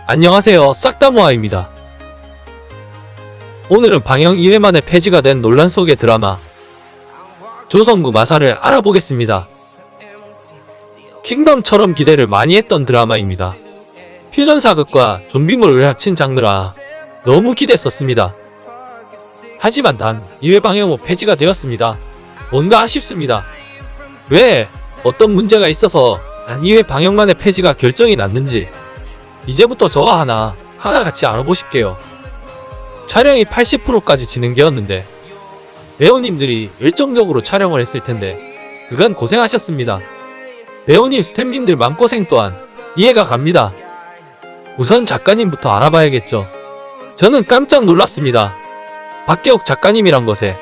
안녕하세요, 싹다모아입니다. 오늘은 방영 2회 만에 폐지가 된 논란 속의 드라마 조선구 마사를 알아보겠습니다. 킹덤처럼 기대를 많이 했던 드라마입니다. 퓨전 사극과 좀비물을 합친 장르라 너무 기대했었습니다. 하지만 단 2회 방영 후 폐지가 되었습니다. 뭔가 아쉽습니다. 왜? 어떤 문제가 있어서 단 2회 방영 만에 폐지가 결정이 났는지 이제부터 저와 하나같이 알아보실게요. 촬영이 80%까지 진행되었는데 배우님들이 열정적으로 촬영을 했을 텐데 그간 고생하셨습니다. 배우님, 스태프님들 맘고생 또한 이해가 갑니다. 우선 작가님부터 알아봐야겠죠. 저는 깜짝 놀랐습니다. 박계옥 작가님이란 것에.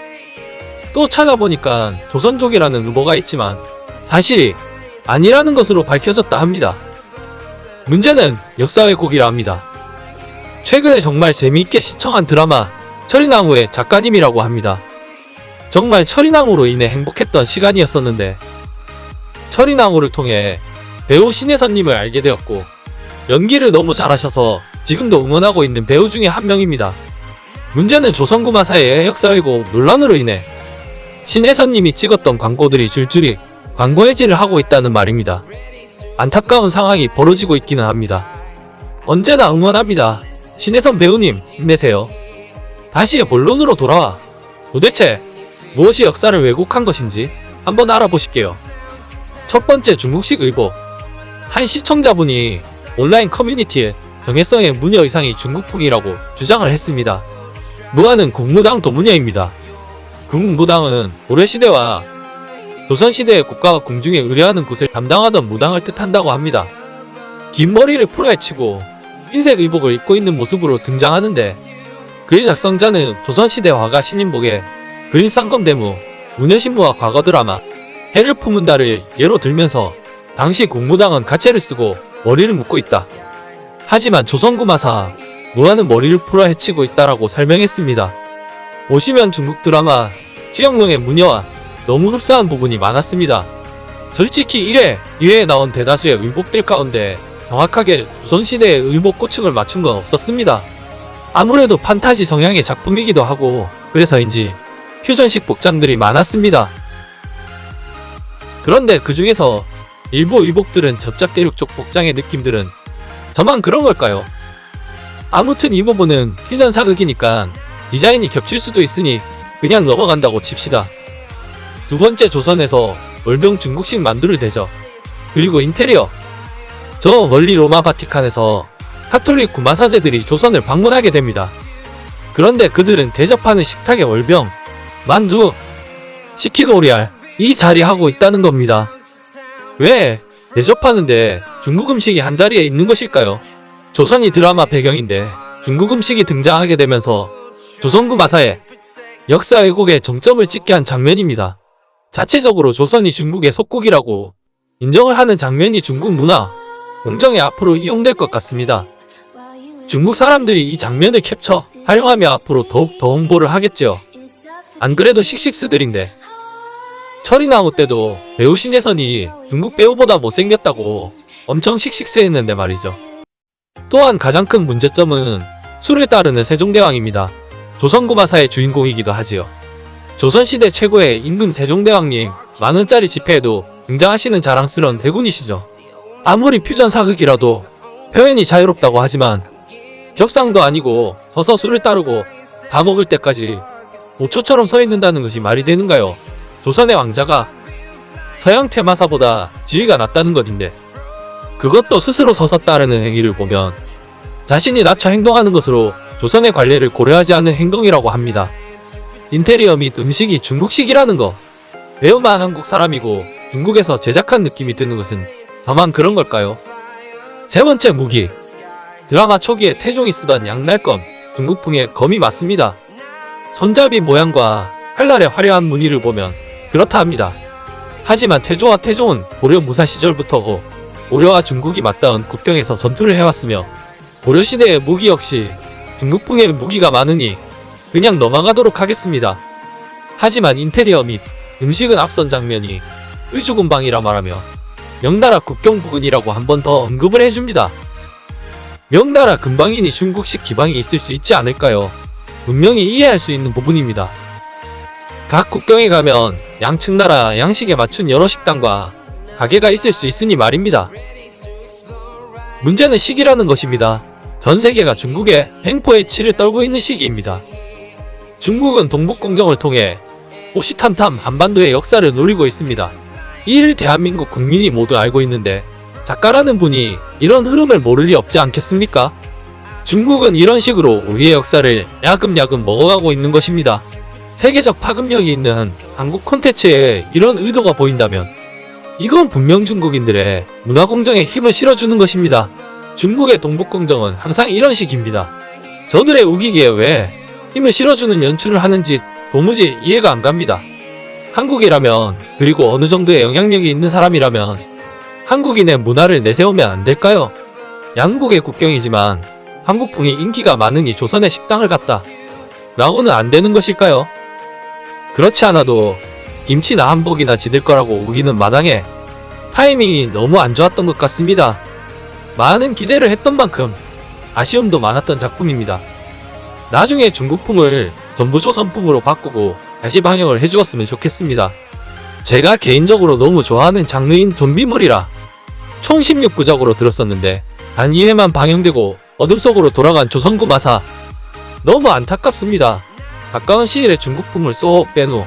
또 찾아보니까 조선족이라는 루머가 있지만 사실이 아니라는 것으로 밝혀졌다 합니다. 문제는 역사 왜곡이라 합니다. 최근에 정말 재미있게 시청한 드라마 철인왕후의 작가님이라고 합니다. 정말 철인왕후로 인해 행복했던 시간이었었는데 철인왕후를 통해 배우 신혜선님을 알게 되었고 연기를 너무 잘하셔서 지금도 응원하고 있는 배우 중에 한 명입니다. 문제는 조선구 마사의 역사 왜곡 논란으로 인해 신혜선님이 찍었던 광고들이 줄줄이 광고 해지를 하고 있다는 말입니다. 안타까운 상황이 벌어지고 있기는 합니다. 언제나 응원합니다. 신혜선 배우님 힘내세요. 다시 본론으로 돌아와 도대체 무엇이 역사를 왜곡한 것인지 한번 알아보실게요. 첫 번째, 중국식 의복. 한 시청자분이 온라인 커뮤니티에 정혜성의 무녀 의상이 중국풍이라고 주장을 했습니다. 무아는 국무당 도무녀입니다. 국무당은 고려시대와 조선시대의 국가와 궁중에 의뢰하는 곳을 담당하던 무당을 뜻한다고 합니다. 긴 머리를 풀어헤치고 흰색 의복을 입고 있는 모습으로 등장하는데 글 작성자는 조선시대 화가 신인복의 글 상검대무, 무녀신무와 과거 드라마 해를 품은 달을 예로 들면서 당시 국무당은 가채를 쓰고 머리를 묶고 있다. 하지만 조선구 마사 무아는 머리를 풀어헤치고 있다라고 설명했습니다. 보시면 중국 드라마 취영롱의 무녀와 너무 흡사한 부분이 많았습니다. 솔직히 1회, 2회에 나온 대다수의 의복들 가운데 정확하게 조선시대의 의복 고층을 맞춘 건 없었습니다. 아무래도 판타지 성향의 작품이기도 하고 그래서인지 퓨전식 복장들이 많았습니다. 그런데 그 중에서 일부 의복들은 접착대륙 쪽 복장의 느낌들은 저만 그런 걸까요? 아무튼 이 부분은 퓨전 사극이니까 디자인이 겹칠 수도 있으니 그냥 넘어간다고 칩시다. 두 번째, 조선에서 월병 중국식 만두를 대접. 그리고 인테리어. 저 멀리 로마 바티칸에서 카톨릭 구마사제들이 조선을 방문하게 됩니다. 그런데 그들은 대접하는 식탁에 월병, 만두, 시키노리알 이 자리하고 있다는 겁니다. 왜 대접하는데 중국 음식이 한자리에 있는 것일까요? 조선이 드라마 배경인데 중국 음식이 등장하게 되면서 조선구 마사의 역사 왜곡에 정점을 찍게 한 장면입니다. 자체적으로 조선이 중국의 속국이라고 인정을 하는 장면이 중국 문화, 공정에 앞으로 이용될 것 같습니다. 중국 사람들이 이 장면을 캡처, 활용하며 앞으로 더욱 더 홍보를 하겠지요. 안 그래도 씩씩스들인데 철인왕후 때도 배우 신혜선이 중국 배우보다 못생겼다고 엄청 씩씩스했는데 말이죠. 또한 가장 큰 문제점은 술을 따르는 세종대왕입니다. 조선구 마사의 주인공이기도 하지요. 조선시대 최고의 임금 세종대왕님 만원짜리 지폐에도 등장하시는 자랑스러운 대군이시죠. 아무리 퓨전 사극이라도 표현이 자유롭다고 하지만 겹상도 아니고 서서 술을 따르고 다 먹을 때까지 5초처럼 서 있는다는 것이 말이 되는가요? 조선의 왕자가 서양 퇴마사보다 지위가 낮다는 것인데 그것도 스스로 서서 따르는 행위를 보면 자신이 낮춰 행동하는 것으로 조선의 관례를 고려하지 않는 행동이라고 합니다. 인테리어 및 음식이 중국식이라는 거. 배우만 한국 사람이고 중국에서 제작한 느낌이 드는 것은 저만 그런 걸까요? 세 번째, 무기. 드라마 초기에 태종이 쓰던 양날검, 중국풍의 검이 맞습니다. 손잡이 모양과 칼날의 화려한 무늬를 보면 그렇다 합니다. 하지만 태종은 고려 무사 시절부터 고려와 중국이 맞닿은 국경에서 전투를 해왔으며 고려시대의 무기 역시 중국풍의 무기가 많으니 그냥 넘어가도록 하겠습니다. 하지만 인테리어 및 음식은 앞선 장면이 의주군방이라 말하며 명나라 국경 부근이라고 한 번 더 언급을 해줍니다. 명나라 근방이니 중국식 기방이 있을 수 있지 않을까요? 분명히 이해할 수 있는 부분입니다. 각 국경에 가면 양측 나라 양식에 맞춘 여러 식당과 가게가 있을 수 있으니 말입니다. 문제는 시기라는 것입니다. 전 세계가 중국의 횡포의 치를 떨고 있는 시기입니다. 중국은 동북공정을 통해 호시탐탐 한반도의 역사를 노리고 있습니다. 이를 대한민국 국민이 모두 알고 있는데 작가라는 분이 이런 흐름을 모를 리 없지 않겠습니까? 중국은 이런 식으로 우리의 역사를 야금야금 먹어가고 있는 것입니다. 세계적 파급력이 있는 한국 콘텐츠에 이런 의도가 보인다면 이건 분명 중국인들의 문화공정에 힘을 실어주는 것입니다. 중국의 동북공정은 항상 이런 식입니다. 저들의 우기기에 왜 힘을 실어주는 연출을 하는지 도무지 이해가 안 갑니다. 한국이라면, 그리고 어느 정도의 영향력이 있는 사람이라면 한국인의 문화를 내세우면 안 될까요? 양국의 국경이지만 한국풍이 인기가 많으니 조선의 식당을 갔다 라고는 안 되는 것일까요? 그렇지 않아도 김치나 한복이나 지들 거라고 우기는 마당에 타이밍이 너무 안 좋았던 것 같습니다. 많은 기대를 했던 만큼 아쉬움도 많았던 작품입니다. 나중에 중국풍을 전부 조선풍으로 바꾸고 다시 방영을 해주었으면 좋겠습니다. 제가 개인적으로 너무 좋아하는 장르인 좀비물이라 총 16부작으로 들었었는데 단 2회만 방영되고 어둠 속으로 돌아간 조선구 마사, 너무 안타깝습니다. 가까운 시일에 중국풍을 쏙 빼놓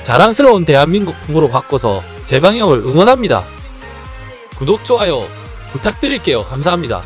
자랑스러운 대한민국풍으로 바꿔서 재방영을 응원합니다. 구독, 좋아요 부탁드릴게요. 감사합니다.